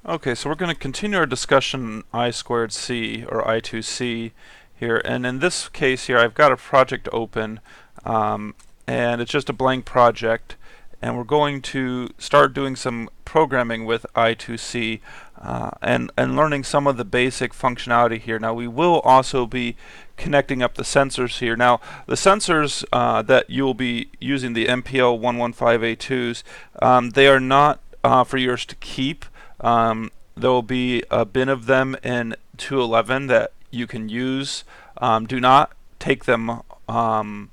Okay, so we're going to continue our discussion I2C or I2C here, and in this case here I've got a project open, and it's just a blank project, and we're going to start doing some programming with I2C and learning some of the basic functionality here. Now we will also be connecting up the sensors here. Now the sensors that you will be using, the MPL115A2s, they are not for yours to keep. There will be a bin of them in 211 that you can use. Do not take them, well,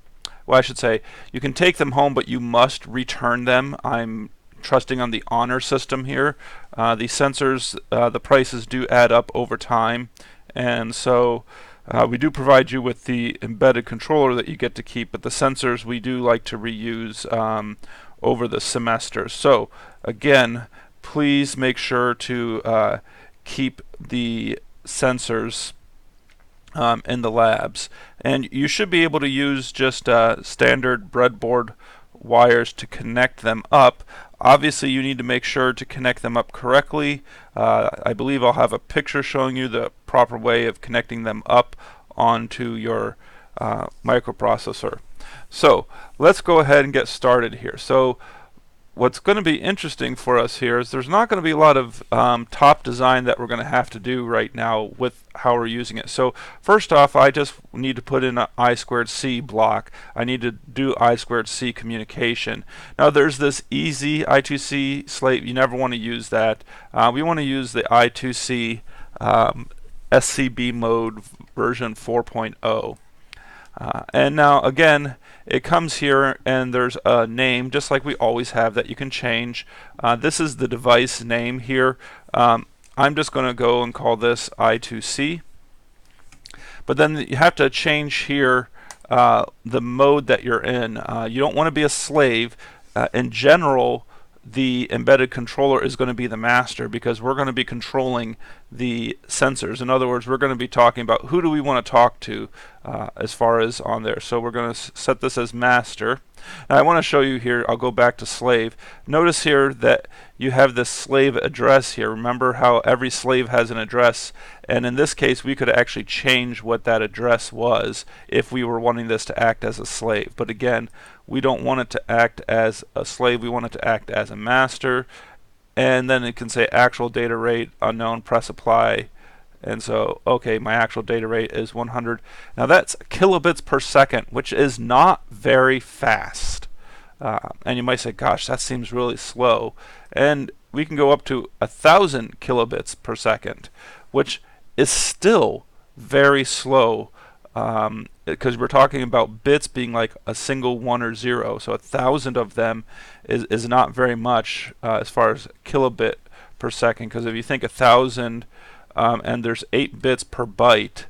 I should say, you can take them home, but you must return them. I'm trusting on the honor system here. The sensors, the prices do add up over time, and so we do provide you with the embedded controller that you get to keep, but the sensors we do like to reuse over the semester. So again, please make sure to keep the sensors in the labs. And you should be able to use just standard breadboard wires to connect them up. Obviously, you need to make sure to connect them up correctly. I believe I'll have a picture showing you the proper way of connecting them up onto your microprocessor. So let's go ahead and get started here. So what's going to be interesting for us here is there's not going to be a lot of top design that we're going to have to do right now with how we're using it. So first off, I just need to put in an I2C block. I need to do I2C communication. Now there's this easy I2C slate. You never want to use that. We want to use the I2C SCB mode version 4.0. And now again, it comes here and there's a name just like we always have that you can change. This is the device name here. I'm just going to go and call this I2C. But then you have to change here the mode that you're in. You don't want to be a slave. In general, the embedded controller is going to be the master because we're going to be controlling the sensors. In other words, we're going to be talking about who do we want to talk to as far as on there. So we're going to set this as master. Now I want to show you here, I'll go back to slave. Notice here that you have this slave address here. Remember how every slave has an address, and in this case we could actually change what that address was if we were wanting this to act as a slave. But again, we don't want it to act as a slave, we want it to act as a master. And then it can say actual data rate unknown, press apply. And so, okay, my actual data rate is 100. Now that's kilobits per second, which is not very fast. And you might say, gosh, that seems really slow. And we can go up to 1,000 kilobits per second, which is still very slow, because we're talking about bits being like a single 1 or 0. So 1,000 of them is not very much as far as kilobit per second, because if you think 1,000 and there's 8 bits per byte,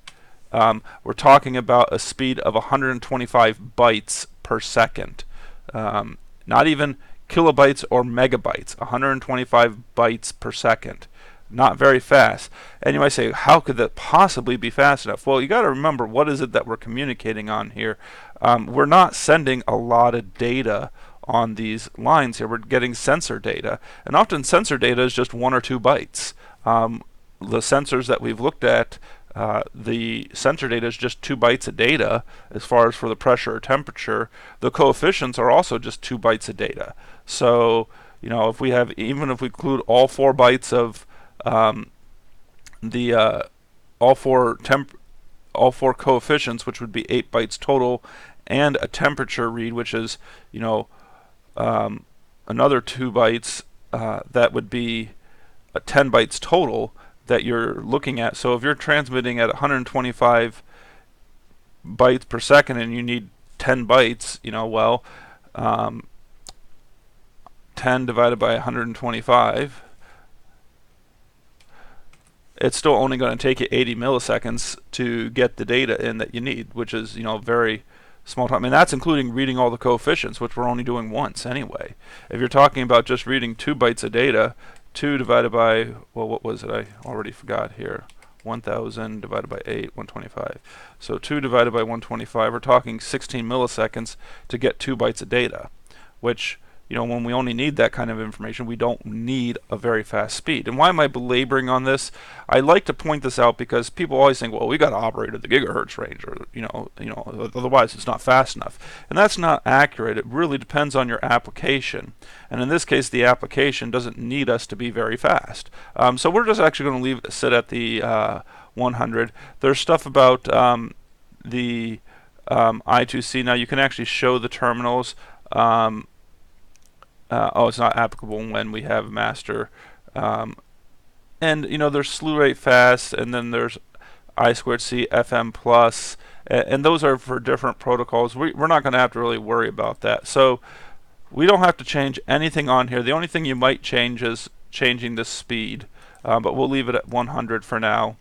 we're talking about a speed of 125 bytes per second. Not even kilobytes or megabytes, 125 bytes per second. Not very fast. And you might say, how could that possibly be fast enough? Well, you got to remember, what is it that we're communicating on here? We're not sending a lot of data on these lines here. We're getting sensor data, and often sensor data is just 1 or 2 bytes. The sensors that we've looked at, the sensor data is just 2 bytes of data as far as for the pressure or temperature. The coefficients are also just 2 bytes of data. So, you know, if we have, even if we include all 4 bytes of all four coefficients, which would be 8 bytes total, and a temperature read, which is, you know, another 2 bytes, that would be 10 bytes total that you're looking at. So if you're transmitting at 125 bytes per second and you need 10 bytes, you know, well, 10 divided by 125, it's still only going to take you 80 milliseconds to get the data in that you need, which is, you know, very small time. And that's including reading all the coefficients, which we're only doing once anyway. If you're talking about just reading 2 bytes of data, 2 divided by, well, what was it? I already forgot here. 1,000 divided by 8, 125. So 2 divided by 125, we're talking 16 milliseconds to get 2 bytes of data, which, when we only need that kind of information, we don't need a very fast speed. And why am I belaboring on this? I like to point this out because people always think, well, we got to operate at the gigahertz range, or otherwise it's not fast enough. And that's not accurate. It really depends on your application. And in this case, the application doesn't need us to be very fast. So we're just actually going to leave it sit at the 100. There's stuff about the I2C. Now you can actually show the terminals. It's not applicable when we have master. And there's slew rate fast, and then there's I2C FM plus, and those are for different protocols. We're not going to have to really worry about that. So we don't have to change anything on here. The only thing you might change is changing the speed, but we'll leave it at 100 for now.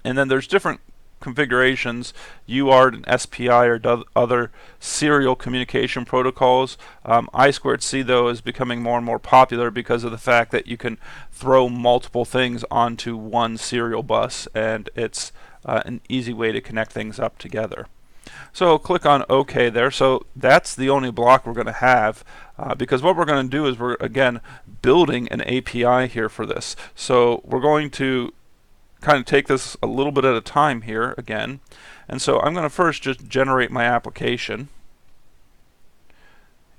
And then there's different configurations, UART and SPI or other serial communication protocols. I2C though is becoming more and more popular because of the fact that you can throw multiple things onto one serial bus, and it's an easy way to connect things up together. So click on OK there. So that's the only block we're going to have, because what we're going to do is we're again building an API here for this. So we're going to kind of take this a little bit at a time here again. And so I'm going to first just generate my application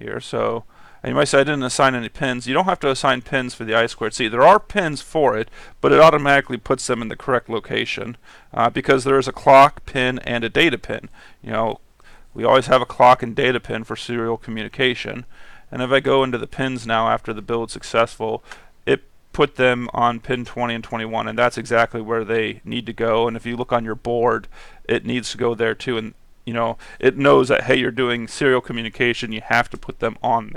here. So, and you might say I didn't assign any pins. You don't have to assign pins for the I2C. There are pins for it, but it automatically puts them in the correct location because there is a clock pin and a data pin. We always have a clock and data pin for serial communication. And if I go into the pins now after the build successful, it put them on pin 20 and 21, and that's exactly where they need to go. And if you look on your board, it needs to go there too. And it knows that, hey, you're doing serial communication, you have to put them on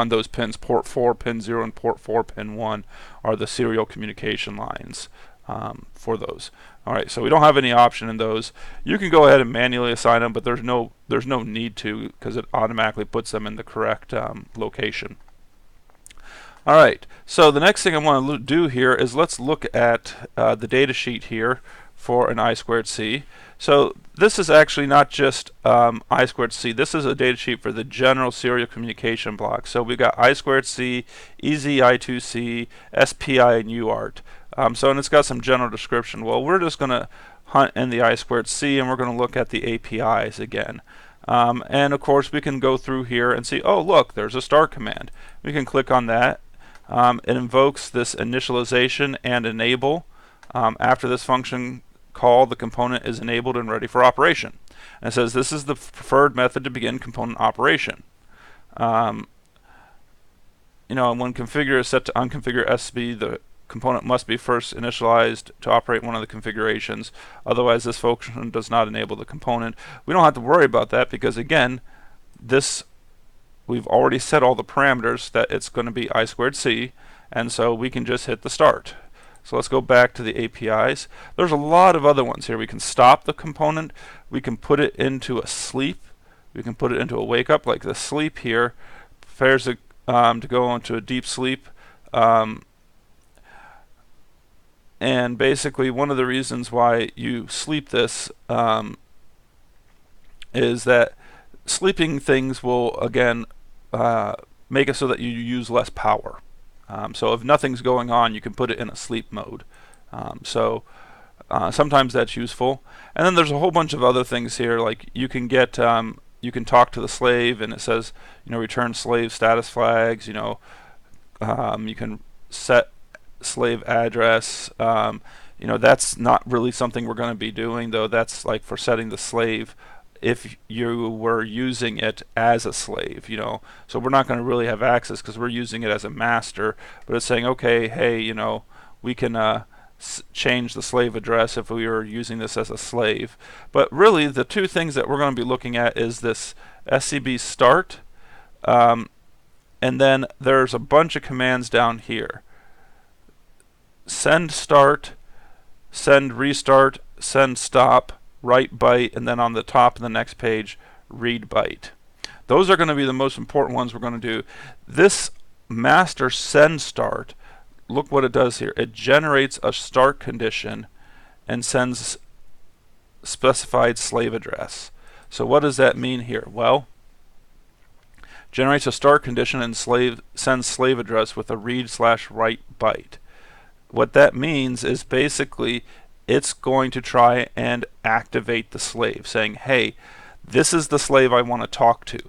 those pins. Port 4 pin 0 and port 4 pin 1 are the serial communication lines for those. Alright, so we don't have any option in those. You can go ahead and manually assign them, but there's no need to, because it automatically puts them in the correct location. Alright, so the next thing I want to do here is let's look at the data sheet here for an I2C. So this is actually not just I2C. This is a data sheet for the general serial communication block. So we've got I2C, EZ I2C, SPI, and UART. And it's got some general description. Well, we're just going to hunt in the I2C, and we're going to look at the APIs again. And of course, we can go through here and see, oh, look, there's a start command. We can click on that. It invokes this initialization and enable. After this function call, the component is enabled and ready for operation. And it says this is the preferred method to begin component operation. And when configure is set to unconfigure SB, the component must be first initialized to operate one of the configurations. Otherwise, this function does not enable the component. We don't have to worry about that because, again, we've already set all the parameters that it's going to be I2C, and so we can just hit the start. So let's go back to the APIs. There's a lot of other ones here. We can stop the component. We can put it into a sleep. We can put it into a wake up, like the sleep here. Prepares it to go into a deep sleep. And basically, one of the reasons why you sleep this is that sleeping things will, again, make it so that you use less power. So if nothing's going on, you can put it in a sleep mode. Sometimes that's useful. And then there's a whole bunch of other things here, like you can get, you can talk to the slave, and it says, return slave status flags. You can set slave address. That's not really something we're going to be doing, though. That's like for setting the slave if you were using it as a slave, So we're not going to really have access because we're using it as a master, but it's saying, okay, hey, we can change the slave address if we were using this as a slave. But really, the two things that we're going to be looking at is this SCB start, and then there's a bunch of commands down here. Send start, send restart, send stop, write byte, and then on the top of the next page, read byte. Those are going to be the most important ones we're going to do. This master send start, look what it does here. It generates a start condition and sends specified slave address. So what does that mean here? Well, generates a start condition and sends slave address with a read/write byte. What that means is basically it's going to try and activate the slave, saying, hey, this is the slave I want to talk to.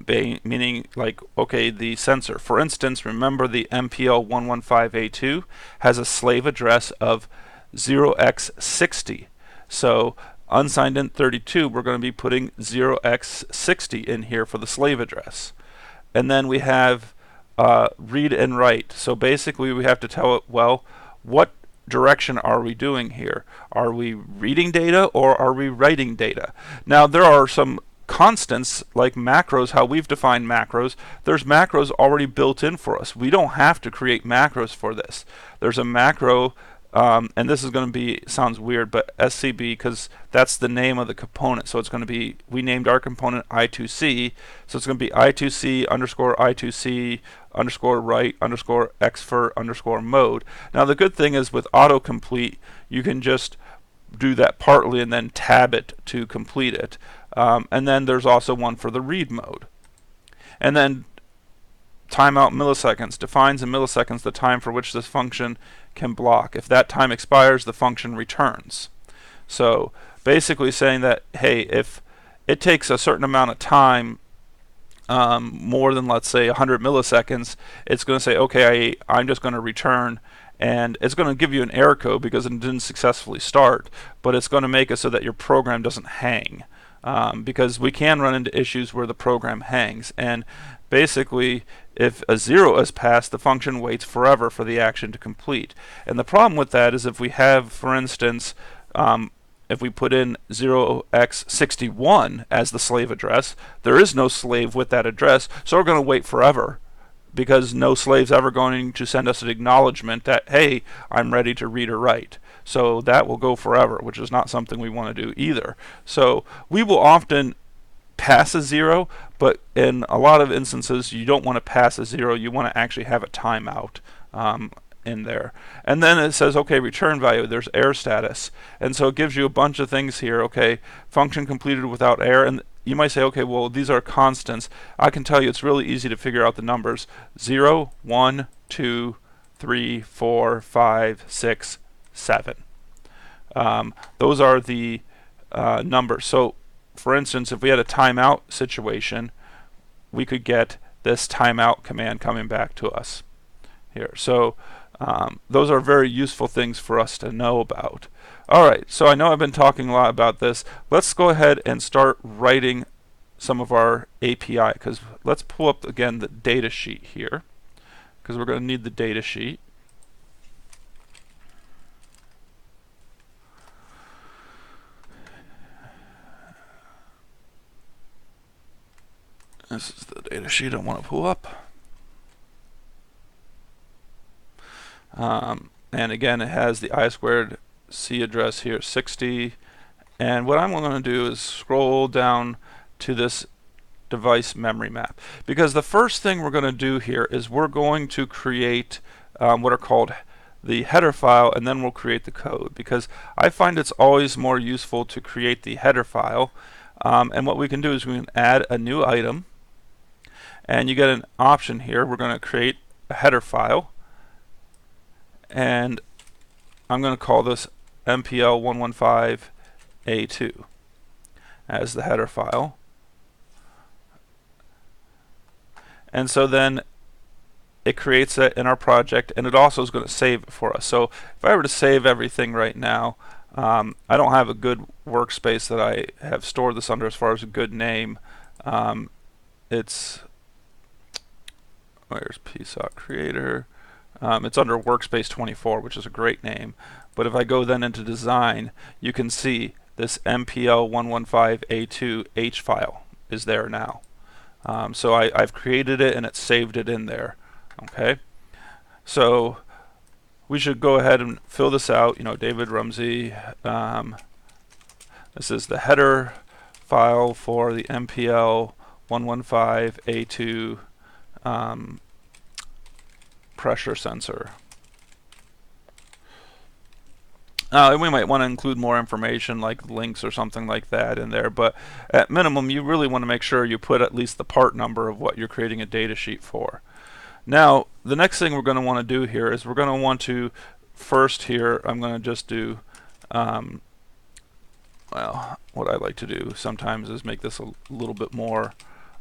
Meaning, like, okay, the sensor. For instance, remember the MPL115A2 has a slave address of 0x60. So unsigned int 32, we're going to be putting 0x60 in here for the slave address. And then we have read and write. So basically we have to tell it, well, what direction are we doing here? Are we reading data or are we writing data? Now there are some constants like macros, how we've defined macros. There's macros already built in for us. We don't have to create macros for this. There's a macro, and this is going to be, sounds weird, but SCB, because that's the name of the component. So it's going to be, we named our component I2C, so it's going to be I2C underscore I2C underscore write underscore exfer underscore mode. Now the good thing is with autocomplete, you can just do that partly and then tab it to complete it. And then there's also one for the read mode. And then timeout milliseconds defines in milliseconds the time for which this function can block. If that time expires, the function returns. So basically saying that, hey, if it takes a certain amount of time, more than, let's say, 100 milliseconds, it's going to say, okay, I'm just going to return. And it's going to give you an error code because it didn't successfully start, but it's going to make it so that your program doesn't hang. Because we can run into issues where the program hangs. And basically, if a 0 is passed, the function waits forever for the action to complete. And the problem with that is if we have, for instance, if we put in 0x61 as the slave address, there is no slave with that address, so we're going to wait forever, because no slave's ever going to send us an acknowledgement that, hey, I'm ready to read or write. So that will go forever, which is not something we want to do either. So we will often pass a 0, but in a lot of instances you don't want to pass a 0, you want to actually have a timeout in there. And then it says, okay, return value, there's error status. And so it gives you a bunch of things here. Okay, function completed without error. And you might say, okay, well, these are constants. I can tell you it's really easy to figure out the numbers. 0, 1, 2, 3, 4, 5, 6, 7. Those are the numbers. So for instance, if we had a timeout situation, we could get this timeout command coming back to us here. So those are very useful things for us to know about. Alright, so I know I've been talking a lot about this. Let's go ahead and start writing some of our API, because let's pull up again the data sheet here, because we're going to need the data sheet. This is the data sheet I want to pull up. And again, it has the I2C address here, 60. And what I'm going to do is scroll down to this device memory map. Because the first thing we're going to do here is we're going to create what are called the header file, and then we'll create the code. Because I find it's always more useful to create the header file. And what we can do is we can add a new item. And you get an option here. We're going to create a header file. And I'm going to call this MPL115A2 as the header file. And so then it creates it in our project, and it also is going to save it for us. So if I were to save everything right now, I don't have a good workspace that I have stored this under as far as a good name. It's, where's PSOC creator? It's under workspace 24, which is a great name. But if I go then into design, you can see this MPL115A2 H file is there now. So I've created it and it's saved it in there. Okay, so we should go ahead and fill this out. You know, David Rumsey. This is the header file for the MPL115A2 pressure sensor. We might want to include more information like links or something like that in there, but at minimum you really want to make sure you put at least the part number of what you're creating a data sheet for. Now the next thing we're going to want to do here is we're going to want to first here, I'm going to just do well, what I like to do sometimes is make this a little bit more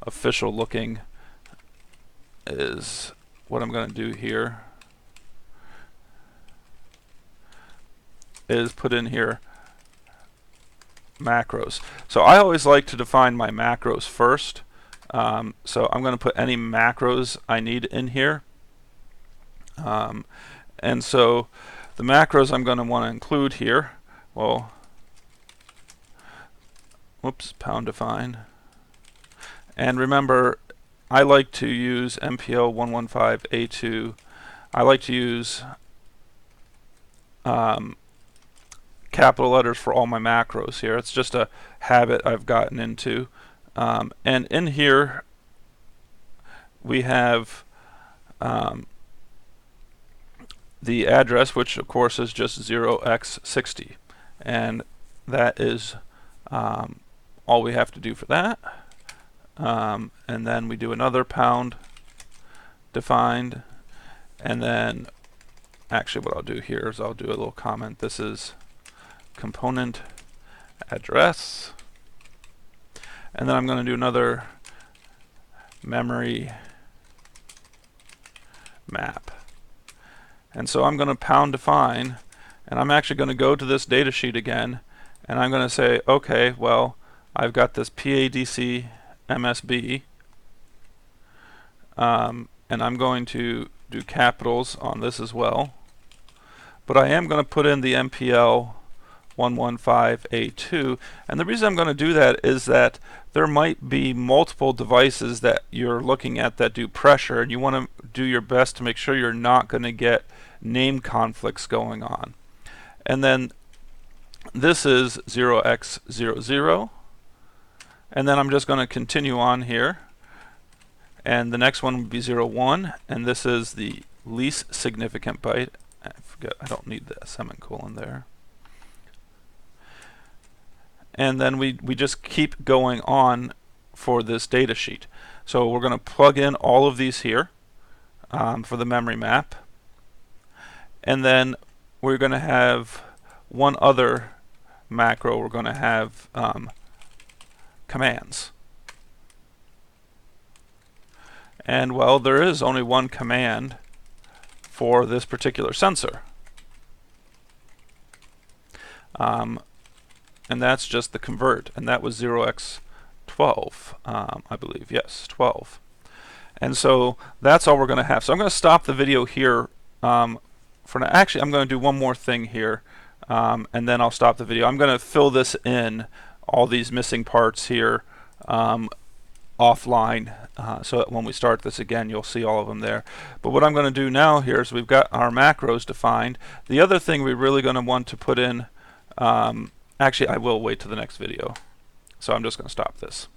official looking, is what I'm going to do here is put in here macros. So I always like to define my macros first. So I'm going to put any macros I need in here. And so the macros I'm going to want to include here, well, whoops, pound define. And remember, I like to use MPL 115A2. I like to use capital letters for all my macros here. It's just a habit I've gotten into. And in here we have the address, which of course is just 0x60, and that is all we have to do for that. And then we do another pound defined, and then actually what I'll do here is I'll do a little comment. This is component address, and then I'm going to do another memory map. And so I'm going to pound define, and I'm actually going to go to this data sheet again, and I'm going to say, okay, well, I've got this PADC MSB, and I'm going to do capitals on this as well, but I am going to put in the MPL 115A2, and the reason I'm going to do that is that there might be multiple devices that you're looking at that do pressure, and you want to do your best to make sure you're not going to get name conflicts going on. And then this is 0x00, and then I'm just going to continue on here, and the next one would be 01, and this is the least significant byte. I forget, I don't need the semicolon there. And then we just keep going on for this data sheet. So we're going to plug in all of these here for the memory map, and then we're going to have one other macro. We're going to have commands. And well, there is only one command for this particular sensor. And that's just the convert, and that was 0x12, I believe, yes, 12. And so that's all we're going to have. So I'm going to stop the video here for now. Actually, I'm going to do one more thing here, and then I'll stop the video. I'm going to fill this in, all these missing parts here, offline, so that when we start this again, you'll see all of them there. But what I'm going to do now here is we've got our macros defined. The other thing we're really going to want to put in, actually, I will wait to the next video. So I'm just going to stop this.